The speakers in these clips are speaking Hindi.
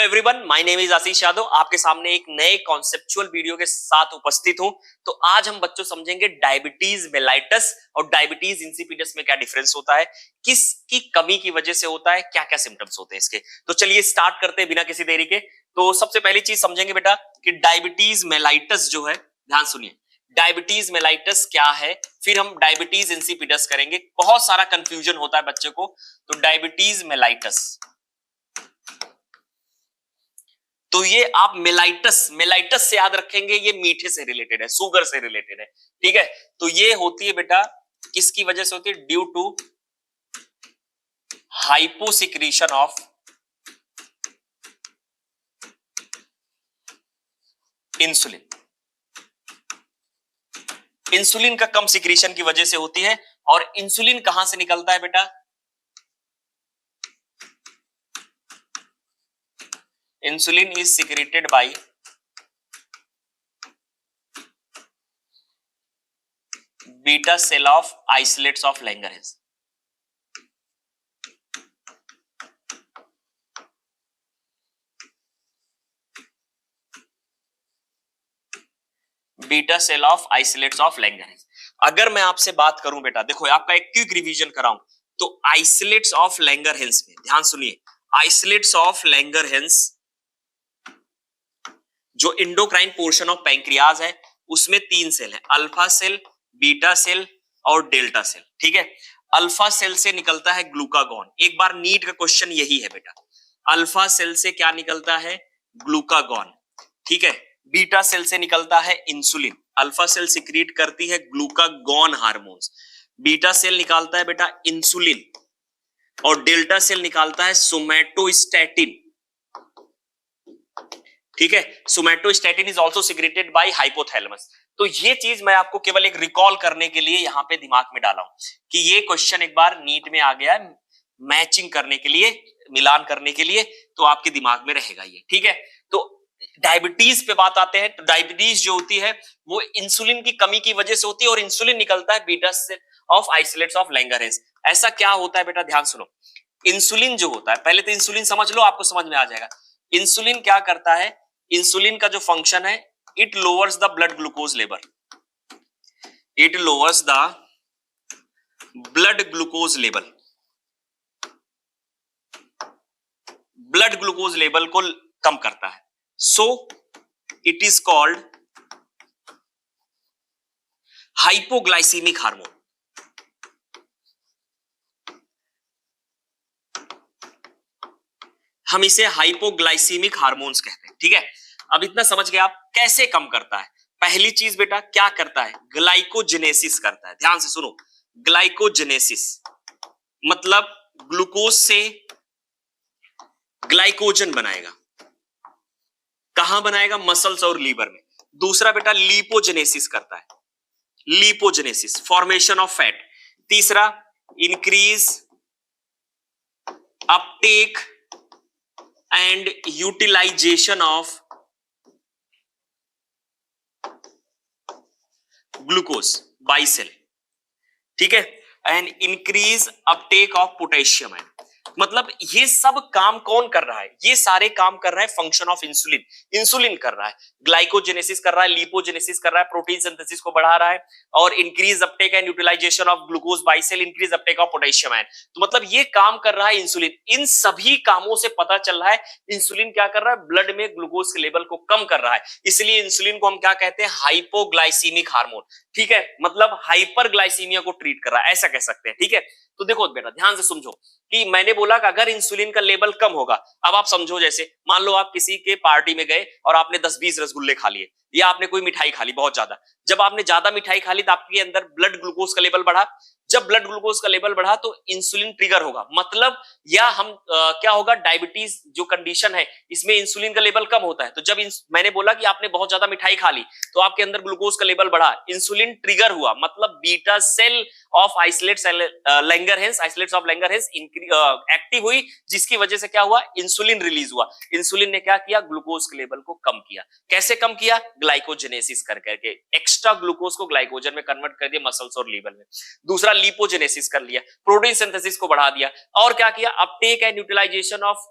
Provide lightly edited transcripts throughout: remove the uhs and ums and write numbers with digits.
एवरीवन, माय नेम इज आशीष यादव। आपके सामने एक नए कॉन्सेप्चुअल वीडियो के साथ उपस्थित हूं। तो आज हम बच्चों समझेंगे डायबिटीज मेलाइटस और डायबिटीज इंसिपिडस में क्या डिफरेंस होता है, किसकी कमी की वजह से होता है, क्या क्या सिम्टम्स होते हैं इसके। तो चलिए स्टार्ट करते हैं बिना किसी देरी के। तो सबसे पहली चीज समझेंगे बेटा कि डायबिटीज मेलाइटस जो है, ध्यान सुनिए, डायबिटीज मेलाइटस क्या है, फिर हम डायबिटीज इंसिपिडस करेंगे। बहुत सारा कंफ्यूजन होता है बच्चे को। तो डायबिटीज मेलाइटस, तो ये आप मेलाइटस से याद रखेंगे, ये मीठे से रिलेटेड है, शुगर से रिलेटेड है, ठीक है। तो ये होती है बेटा, किसकी वजह से होती है? Due to hyposecretion of insulin. Insulin का कम सिक्रीशन की वजह से होती है। और इंसुलिन कहां से निकलता है बेटा? Insulin is secreted by beta cell of islets of Langerhans. Beta cell of islets of Langerhans. अगर मैं आपसे बात करूं बेटा, देखो आपका एक क्विक रिवीजन कराऊं, तो आइसोलेट्स ऑफ लैंगरहैंस में ध्यान सुनिए, आइसोलेट्स ऑफ लैंगरहैंस जो इंडोक्राइन पोर्शन ऑफ पैंक्रियाज है, उसमें 3 सेल है, अल्फा सेल, बीटा सेल और डेल्टा सेल, ठीक है। अल्फा सेल से निकलता है ग्लूकागॉन। एक बार नीट का क्वेश्चन यही है बेटा, अल्फा सेल से क्या निकलता है? ग्लूकागॉन, ठीक है। बीटा सेल से निकलता है इंसुलिन। अल्फा सेल सिक्रीट करती है ग्लूकागॉन हार्मोन्स, बीटा सेल निकालता है बेटा इंसुलिन, और डेल्टा सेल निकालता है सोमैटोस्टैटिन, ठीक है। Somatostatin is also secreted by hypothalamus. तो ये चीज मैं आपको केवल एक रिकॉल करने के लिए यहां पे दिमाग में डाला हूं कि ये क्वेश्चन एक बार नीट में आ गया है, मैचिंग करने के लिए, मिलान करने के लिए, तो आपके दिमाग में रहेगा ये, ठीक है। तो डायबिटीज पे बात आते हैं। तो डायबिटीज जो होती है वो इंसुलिन की कमी की वजह से होती है, और इंसुलिन निकलता है beta cell of islets of Langerhans. ऐसा क्या होता है बेटा, ध्यान सुनो। इंसुलिन जो होता है, पहले तो इंसुलिन समझ लो, आपको समझ में आ जाएगा। इंसुलिन क्या करता है? इंसुलिन का जो फंक्शन है, it lowers the blood glucose level, it lowers the blood glucose level, blood glucose level को कम करता है। So it is called hypoglycaemic hormone. हम इसे हाइपोग्लाइसीमिक हार्मोन्स कहते हैं, ठीक है। अब इतना समझ गए आप कैसे कम करता है। पहली चीज बेटा क्या करता है? ग्लाइकोजेनेसिस करता है। ध्यान से सुनो, ग्लाइकोजेनेसिस मतलब ग्लूकोज से ग्लाइकोजन बनाएगा। कहां बनाएगा? मसल्स और लीवर में। दूसरा बेटा लिपोजेनेसिस करता है, लिपोजेनेसिस, फॉर्मेशन ऑफ फैट। तीसरा increase uptake and utilization of glucose by cell, ठीक है, and increase uptake of potassium. मतलब ये सब काम कौन कर रहा है? ये सारे काम कर रहा है फंक्शन ऑफ इंसुलिन। इंसुलिन कर रहा है, ग्लाइकोजेनेसिस कर रहा है, लिपोजेनेसिस कर रहा है, प्रोटीन सिंथेसिस को बढ़ा रहा है, और increase uptake and utilization of glucose by cell, increase uptake of potassium ion. तो मतलब ये काम कर रहा है इंसुलिन। इन सभी कामों से पता चल रहा है इंसुलिन क्या कर रहा है? ब्लड में ग्लूकोज के लेवल को कम कर रहा है। इसलिए इंसुलिन को हम क्या कहते हैं? हाइपोग्लाइसीमिक हार्मोन, ठीक है। मतलब हाइपरग्लाइसीमिया को ट्रीट कर रहा है, ऐसा कह सकते हैं, ठीक है। तो देखो बेटा ध्यान से समझो कि मैंने बोला कि अगर इंसुलिन का लेवल कम होगा, अब आप समझो जैसे मान लो आप किसी के पार्टी में गए और आपने 10-20 रसगुल्ले खा लिए, या आपने कोई मिठाई खा ली बहुत ज्यादा। जब आपने ज्यादा मिठाई खा ली तो आपके अंदर ब्लड ग्लूकोज का लेवल बढ़ा। जब ब्लड ग्लूकोज का लेवल बढ़ा तो इंसुलिन ट्रिगर होगा। मतलब या हम क्या होगा, डायबिटीज जो कंडीशन है इसमें इंसुलिन का लेवल कम होता है। तो जब मैंने बोला कि आपने बहुत ज्यादा मिठाई खा ली तो आपके अंदर ग्लूकोज का लेवल बढ़ा, इंसुलिन ट्रिगर हुआ, मतलब beta cell of islets Langerhans, islets of Langerhans active हुई, जिसकी वजह से क्या हुआ? इंसुलिन रिलीज हुआ। इंसुलिन ने क्या किया? ग्लूकोज के लेवल को कम किया। कैसे कम किया? ग्लाइकोजेनेसिस कर करके एक्स्ट्रा ग्लूकोज को ग्लाइकोजन में कन्वर्ट कर दिया मसल्स और लीवर में। दूसरा लिपोजेनेसिस कर लिया, प्रोटीन सिंथेसिस को बढ़ा दिया, और क्या किया, uptake and utilization of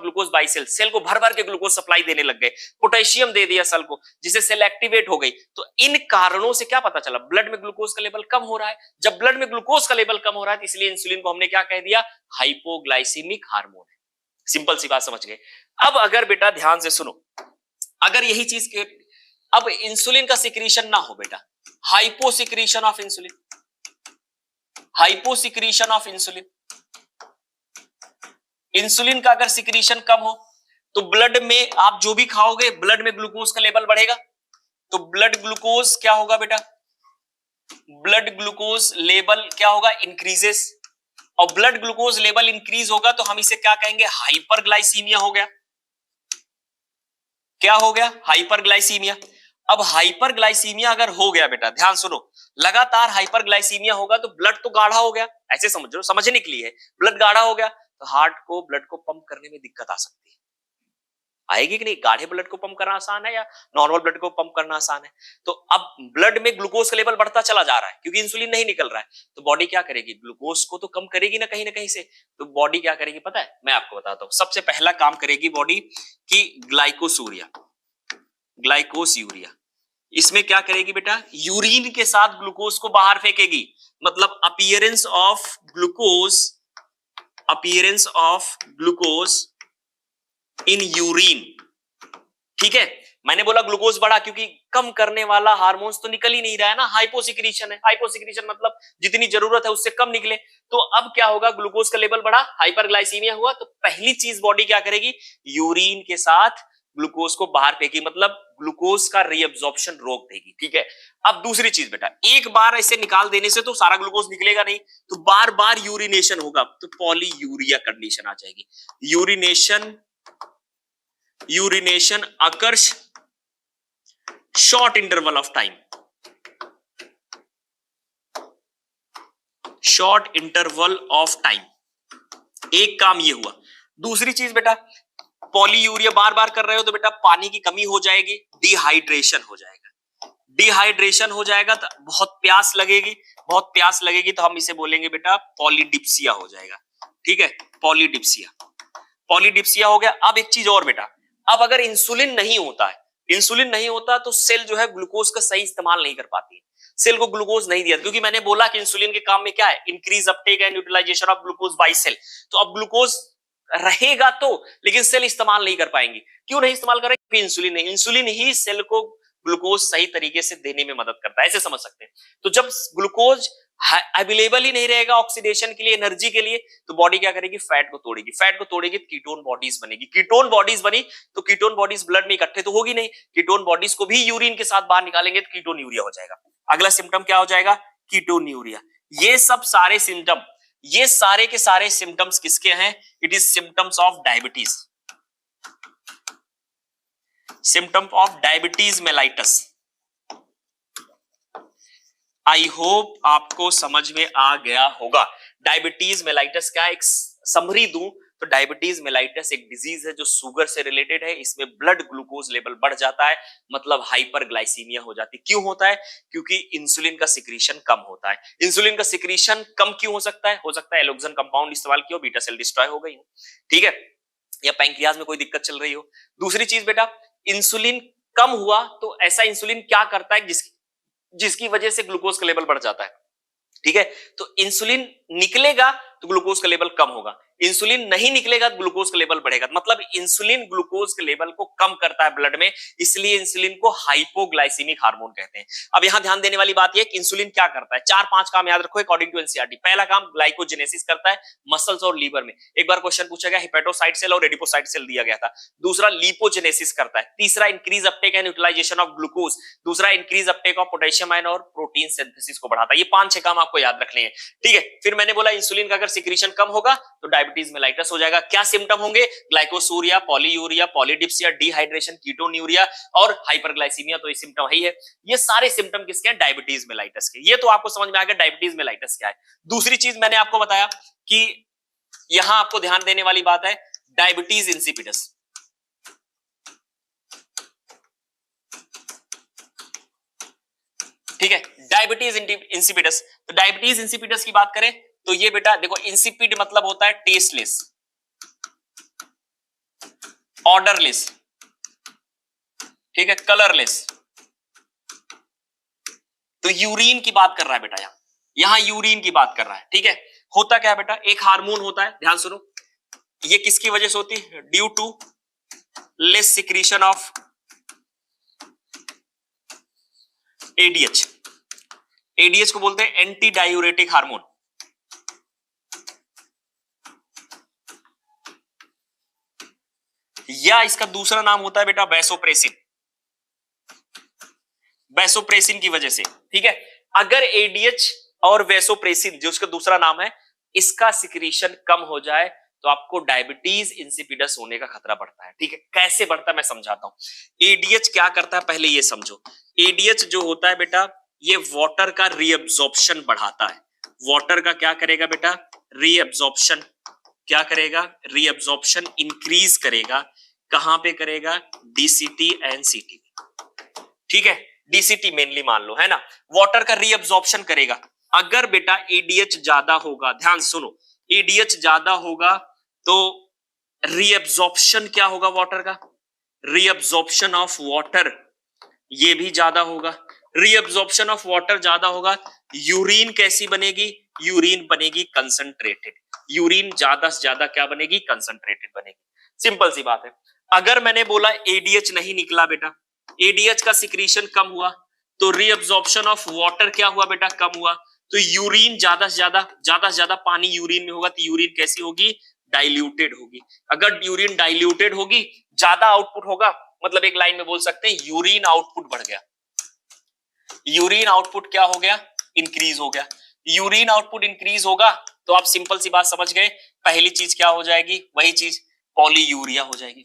glucose by cell, cell को भर भर के ग्लूकोज सप्लाई देने लग गए, पोटेशियम दे दिया सेल को, जिससे सेल एक्टिवेट हो गई। तो इन कारणों से क्या पता चला, ब्लड में ग्लूकोज का लेवल कम हो रहा है। जब ब्लड में ग्लूकोज का लेवल कम हो रहा है, इसलिए इंसुलिन को हमने क्या कह दिया, हाइपोग्लाइसीमिक हार्मोन है। सिंपल सी बात समझ गए। अब अगर बेटा ध्यान से सुनो, अगर यही चीज के अब इंसुलिन का सिक्रीशन ना हो बेटा, hyposecretion of insulin, hyposecretion of insulin, insulin का अगर सिक्रीशन कम हो तो ब्लड में आप जो भी खाओगे ब्लड में ग्लूकोज का लेवल बढ़ेगा। तो ब्लड ग्लूकोज क्या होगा बेटा, ब्लड ग्लूकोज लेवल क्या होगा, इंक्रीजेस, और ब्लड ग्लूकोज लेवल इंक्रीज होगा तो हम इसे क्या कहेंगे, हाइपरग्लाइसीमिया हो गया। क्या हो गया, हाइपरग्लाइसीमिया। अब हाइपरग्लाइसीमिया अगर हो गया बेटा, ध्यान सुनो, लगातार हाइपरग्लाइसीमिया होगा तो ब्लड तो गाढ़ा हो गया, ऐसे समझो, समझने के लिए है, ब्लड गाढ़ा हो गया तो हार्ट को ब्लड को पंप करने में दिक्कत आ सकती है, आएगी कि नहीं। गाढ़े ब्लड को पंप करना आसान है या नॉर्मल ब्लड को पंप करना आसान है। तो अब ब्लड में ग्लूकोज का लेवल बढ़ता चला जा रहा है क्योंकि इंसुलिन नहीं निकल रहा है, तो बॉडी क्या करेगी, ग्लूकोज को तो कम करेगी ना कहीं से। तो बॉडी क्या करेगी पता है, मैं आपको बताता हूं। सबसे पहला काम करेगी बॉडी की ग्लाइकोसूरिया, ग्लाइकोसूरिया, इसमें क्या करेगी बेटा, यूरिन के साथ ग्लूकोज को बाहर फेंकेगी, मतलब appearance of glucose, appearance of glucose in urine. ठीक है, मैंने बोला ग्लूकोज बढ़ा क्योंकि कम करने वाला हार्मोन्स तो निकल ही नहीं रहा है ना, हाइपोसिक्रीशन है। हाइपोसिक्रीशन मतलब जितनी जरूरत है उससे कम निकले। तो अब क्या होगा, ग्लूकोज का लेवल बढ़ा, हाइपरग्लाइसीमिया हुआ, तो पहली चीज बॉडी क्या करेगी, यूरिन के साथ ग्लूकोज को बाहर फेंकी, मतलब ग्लूकोज का रीअब्जॉर्प्शन रोक देगी। ठीक है, अब दूसरी चीज बेटा, एक बार ऐसे निकाल देने से तो सारा ग्लूकोज निकलेगा नहीं, तो बार बार यूरिनेशन होगा, तो पॉलीयूरिया कंडीशन आ जाएगी। Urination, urination occurs short interval of time, short interval of time, एक काम ये हुआ। दूसरी चीज बेटा, पॉलीयूरिया बार बार कर रहे हो तो बेटा पानी की कमी हो जाएगी, डिहाइड्रेशन हो जाएगा, डिहाइड्रेशन हो जाएगा तो बहुत प्यास लगेगी, बहुत प्यास लगेगी तो हम इसे बोलेंगे बेटा पॉलीडिप्सिया हो जाएगा। ठीक है, पॉलीडिप्सिया, पॉलीडिप्सिया हो गया। अब एक चीज और बेटा, अब अगर इंसुलिन नहीं होता है, इंसुलिन नहीं होता तो सेल जो है ग्लूकोज का सही इस्तेमाल नहीं कर पाती है, सेल को ग्लूकोज नहीं दिया, क्योंकि मैंने बोला कि इंसुलिन के काम में क्या है, increase uptake and utilization of glucose by cell. तो अब ग्लूकोज रहेगा तो, लेकिन सेल इस्तेमाल नहीं कर पाएंगे। क्यों नहीं इस्तेमाल कर रहे, क्योंकि इंसुलिन नहीं, इंसुलिन ही सेल को ग्लूकोज सही तरीके से देने में मदद करता है, ऐसे समझ सकते हैं। तो जब ग्लूकोज अवेलेबल ही नहीं रहेगा ऑक्सीडेशन के लिए, एनर्जी के लिए, तो बॉडी क्या करेगी, फैट को तोड़ेगी, फैट को तोड़ेगी तो कीटोन बॉडीज बनेगी, कीटोन बॉडीज बनी तो कीटोन बॉडीज ब्लड में इकट्ठे तो होगी नहीं, कीटोन बॉडीज को भी यूरिन के साथ बाहर निकालेंगे तो कीटोन यूरिया हो जाएगा। अगला सिम्टम क्या हो जाएगा, कीटोन यूरिया। ये सब सारे सिम्टम, ये सारे के सारे सिम्टम्स किसके हैं, it is symptoms of diabetes, symptom of diabetes mellitus. I hope आपको समझ में आ गया होगा। डायबिटीज मेलाइटस क्या है, एक समरी दूं तो डायबिटीज मेलाइटस एक डिजीज है जो शुगर से रिलेटेड है। इसमें ब्लड ग्लूकोज लेवल बढ़ जाता है, मतलब हाइपरग्लाइसीमिया हो जाती है। क्यों होता है, क्योंकि इंसुलिन का सिक्रीशन कम होता है। इंसुलिन का सिक्रीशन कम क्यों हो सकता है एलोक्सिन कंपाउंड इस्तेमाल किया हो, बीटा सेल डिस्ट्रॉय हो गई हो, ठीक है, या पैंक्रियाज में कोई दिक्कत चल रही हो। दूसरी चीज बेटा, इंसुलिन कम हुआ तो ऐसा इंसुलिन क्या करता है जिसकी वजह से ग्लूकोज का लेवल बढ़ जाता है। ठीक है, तो इंसुलिन निकलेगा तो ग्लूकोज का लेवल कम होगा, इंसुलिन नहीं निकलेगा तो ग्लूकोज का लेवल बढ़ेगा। मतलब इंसुलिन ग्लूकोज के लेवल को कम करता है ब्लड में, इसलिए इंसुलिन को हाइपोग्लाइसीमिक हार्मोन कहते हैं। अब यहां ध्यान देने वाली बात यह कि इंसुलिन क्या करता है, 4-5 काम याद रखो अकॉर्डिंग टू एनसीईआरटी। पहला काम ग्लाइकोजेनेसिस करता है मसल्स और लीवर में, एक बार क्वेश्चन पूछा गया, हिपेटोसाइट सेल और एडिपोसाइट सेल दिया गया था। दूसरा लिपोजेनेसिस करता है। तीसरा increase uptake and utilization of glucose. दूसरा increase uptake of potassium ion और प्रोटीन सिंथेसिस को बढ़ाता है। ये 5-6 काम आपको याद रखने हैं, ठीक है। फिर मैंने बोला इंसुलिन का अगर सिक्रीशन कम होगा तो डायबिटीज मेलाइटस हो जाएगा। क्या सिम्टम होंगे, glycosuria, polyuria, polydipsia, dehydration, ketonuria और हाइपरग्लाइसीमिया, तो ये सिम्टम है ही है। ये सारे सिम्टम किसके हैं, डायबिटीज मेलाइटस के। ये तो आपको समझ में आ गया डायबिटीज मेलाइटस क्या है। दूसरी चीज मैंने आपको बताया कि यहां आपको ध्यान देने वाली बात है डायबिटीज इंसिपिडस। ठीक है, डायबिटीज इंसिपिडस तो डायबिटीज इंसिपिडस की बात करें तो ये बेटा देखो, इंसिपिड मतलब होता है टेस्टलेस, ऑर्डरलेस, ठीक है, कलरलेस। तो यूरिन की बात कर रहा है बेटा, यहां यूरिन की बात कर रहा है, ठीक है। होता क्या है बेटा, एक हार्मोन होता है, ध्यान सुनो, ये किसकी वजह से होती है, due to less secretion of ADH. ADH को बोलते हैं एंटी डायूरेटिक हार्मोन, या इसका दूसरा नाम होता है बेटा वैसोप्रेसिन, वैसोप्रेसिन की वजह से, ठीक है। अगर एडीएच और वैसोप्रेसिन जो उसका दूसरा नाम है, इसका सिक्रीशन कम हो जाए तो आपको डायबिटीज इंसिपिडस होने का खतरा बढ़ता है, ठीक है। कैसे बढ़ता है मैं समझाता हूं। एडीएच क्या करता है पहले ये समझो। एडीएच जो होता है बेटा, ये वाटर का रीअब्जॉर्प्शन बढ़ाता है। वाटर का क्या करेगा बेटा, रीअब्जॉर्प्शन, क्या करेगा, रीअब्जॉर्प्शन इंक्रीज करेगा। कहां पे करेगा, डीसीटी एंड सीटी, ठीक है। डीसीटी मेनली मान लो, है ना, वाटर का रीअब्जॉर्प्शन करेगा। अगर बेटा एडीएच ज्यादा होगा, ध्यान सुनो, एडीएच ज्यादा होगा तो रीअब्जॉर्प्शन क्या होगा वाटर का, रीअब्जॉर्प्शन ऑफ वाटर ये भी ज्यादा होगा। रीअब्जॉर्प्शन ऑफ वाटर ज्यादा होगा, यूरिन कैसी बनेगी, यूरिन बनेगी कंसंट्रेटेड। यूरिन ज्यादा से ज्यादा क्या बनेगी, कंसंट्रेटेड बनेगी। सिंपल सी बात है। अगर मैंने बोला एडीएच नहीं निकला बेटा, एडीएच का सिक्रीशन कम हुआ तो रीअब्जॉर्प्शन ऑफ वाटर क्या हुआ बेटा, कम हुआ। तो यूरिन ज्यादा से ज्यादा पानी यूरिन में होगा तो यूरिन कैसी होगी, डाइल्यूटेड होगी। अगर यूरिन डाइल्यूटेड होगी, ज्यादा आउटपुट होगा, मतलब एक लाइन में बोल सकते हैं यूरिन आउटपुट बढ़ गया। यूरिन आउटपुट क्या हो गया, इंक्रीज हो गया। यूरिन आउटपुट इंक्रीज होगा तो आप सिंपल सी बात समझ गए, पहली चीज क्या हो जाएगी, वही चीज पॉलीयूरिया हो जाएगी,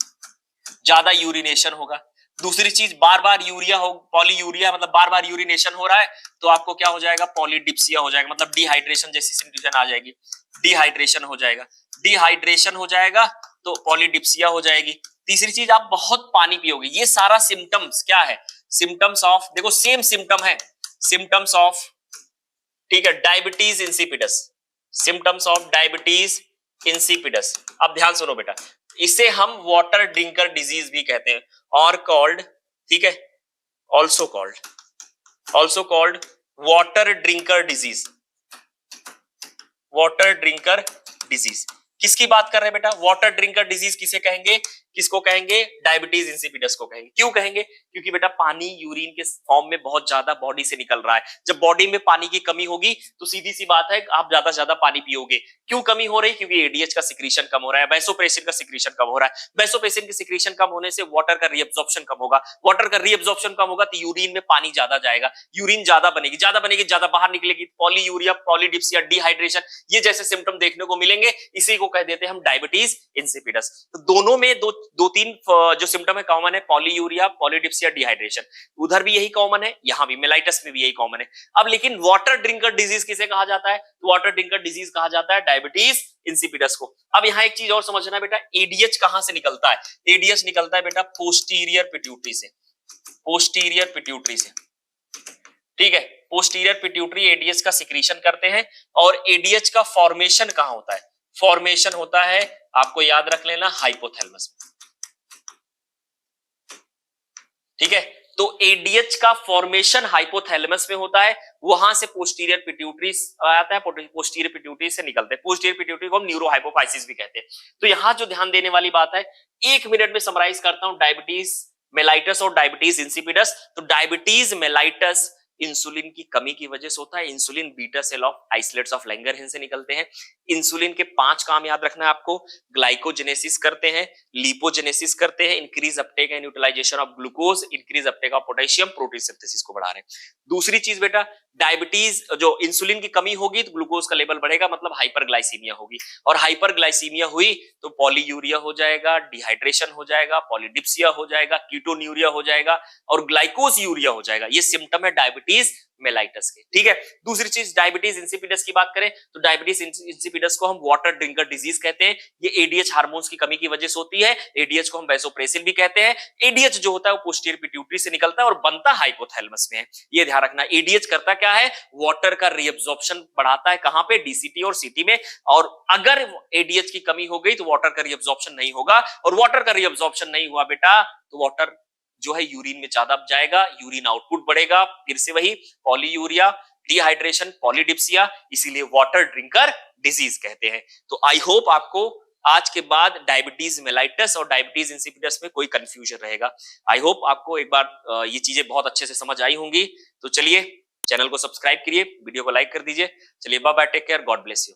ज्यादा यूरिनेशन होगा। दूसरी चीज बार बार यूरिया हो, पॉलीयूरिया मतलब बार बार यूरिनेशन हो रहा है तो आपको क्या हो जाएगा, पॉलीडिप्सिया हो जाएगा, मतलब डिहाइड्रेशन जैसी सिचुएशन आ जाएगी, डिहाइड्रेशन हो जाएगा। डिहाइड्रेशन हो जाएगा तो पॉलीडिप्सिया हो जाएगी। तीसरी चीज आप बहुत पानी पियोगे। ये सारा सिम्टम्स क्या है, सिम्टम्स ऑफ, देखो सेम सिम्टम है, सिम्टम्स ऑफ, ठीक है, diabetes insipidus, symptoms of diabetes insipidus. अब ध्यान सुनो बेटा, इसे हम वाटर ड्रिंकर डिजीज भी कहते हैं, और कॉल्ड, ठीक है, also called water drinker disease, water drinker disease. किसकी बात कर रहे हैं बेटा, वाटर ड्रिंकर डिजीज किसे कहेंगे, किसको कहेंगे, डायबिटीज इंसिपिडस को कहेंगे। क्यों कहेंगे, क्योंकि बेटा पानी यूरिन के फॉर्म में बहुत ज्यादा बॉडी से निकल रहा है। जब बॉडी में पानी की कमी होगी तो सीधी सी बात है आप ज्यादा से ज्यादा पानी पियोगे। क्यों कमी हो रही, क्योंकि एडीएच का सिक्रीशन कम हो रहा है, वैसोप्रेसिन का सिक्रीशन कम हो रहा है। वैसोप्रेसिन के सिक्रीशन कम होने से वाटर का रीअब्जॉर्प्शन कम होगा, वाटर का रीअब्जॉर्प्शन कम होगा तो यूरिन में पानी ज्यादा जाएगा, यूरिन ज्यादा बनेगी, ज्यादा बाहर निकलेगी, पॉलीयूरिया, पॉलीडिप्सिया, डिहाइड्रेशन, ये जैसे सिम्टम देखने को मिलेंगे। इसी को कह देते हैं हम डायबिटीज इंसिपिडस। तो दोनों में दो तीन जो सिम्टम है कॉमन है, पॉलीयूरिया, पॉलीडिप्सिया, डिहाइड्रेशन। उधर भी यही कॉमन है, यहां भी मेलाइटस में भी यही कॉमन है। अब लेकिन वाटर ड्रिंकर डिजीज किसे कहा जाता है, तो वाटर ड्रिंकर डिजीज कहा जाता है डायबिटीज इंसिपिडस को। अब यहां एक चीज और समझना बेटा, एडीएच कहां से निकलता है, एडीएच निकलता है बेटा पोस्टीरियर पिट्यूटरी से, पोस्टीरियर पिट्यूटरी से, ठीक है। पोस्टीरियर पिट्यूटरी एडीएच का सिक्रीशन करते हैं। और एडीएच का फॉर्मेशन कहां होता है, फॉर्मेशन होता है, आपको याद रख लेना, हाइपोथैलेमस, ठीक है। तो एडीएच का फॉर्मेशन हाइपोथैलेमस में होता है, वहां से पोस्टीरियर पिट्यूटरी आता है, पोस्टीरियर पिट्यूटरी से निकलते हैं। पोस्टीरियर पिट्यूटरी को हम न्यूरोहाइपोफाइसिस भी कहते हैं। तो यहां जो ध्यान देने वाली बात है, 1 मिनट में समराइज करता हूं, डायबिटीज मेलाइटस और डायबिटीज इंसिपिडस। तो डायबिटीज मेलाइटस इंसुलिन की कमी की वजह से होता है। Insulin beta cell of islets of Langerhans से निकलते हैं। इंसुलिन के 5 काम याद रखना है आपको, ग्लाइकोजेनेसिस करते हैं, लिपोजेनेसिस करते हैं, increase uptake and utilization of glucose, increase uptake of potassium, protein synthesis को बढ़ा रहे हैं। दूसरी चीज बेटा, डायबिटीज जो इंसुलिन की कमी होगी तो ग्लूकोज का लेवल बढ़ेगा, मतलब हाइपरग्लाइसीमिया होगी, और हाइपरग्लाइसीमिया हुई तो पॉलीयूरिया हो जाएगा, डिहाइड्रेशन हो जाएगा, पॉलीडिप्सिया हो जाएगा, कीटोन्यूरिया हो जाएगा और ग्लाइकोज यूरिया हो जाएगा। ये सिम्टम है डायबिटीज मेलाइटस के। ठीक है, दूसरी चीज डायबिटीज इंसिपिडस की बात करें तो डायबिटीज इंसिपिडस को हम वाटर ड्रिंकर डिजीज कहते हैं। ये एडीएच हार्मोन्स की कमी की वजह से होती है। एडीएच को हम वैसोप्रेसिन भी कहते हैं। एडीएच जो होता है वो पोस्टीरियर पिट्यूटरी से निकलता है और बनता हाइपोथैलेमस में है। ये ध्यान रखना। एडीएच करता क्या है, वाटर का रीअब्जॉर्प्शन बढ़ाता है, कहां पे, डीसीटी और सीटी में। और अगर एडीएच की कमी हो गई तो वाटर का रीअब्जॉर्प्शन नहीं होगा, और वाटर का रीअब्जॉर्प्शन नहीं हुआ बेटा तो वाटर जो है यूरिन में ज्यादा जाएगा, यूरिन आउटपुट बढ़ेगा, फिर से वही पॉलीयूरिया, डिहाइड्रेशन, पॉलीडिप्सिया, इसीलिए वाटर ड्रिंकर डिजीज कहते हैं। तो आई होप आपको आज के बाद डायबिटीज मेलाइटस और डायबिटीज इंसिपिडस में कोई कंफ्यूजन रहेगा। आई होप आपको एक बार ये चीजें बहुत अच्छे से समझ आई होंगी। तो चलिए चैनल को सब्सक्राइब करिए, वीडियो को लाइक कर दीजिए। चलिए bye bye, take care, God bless you.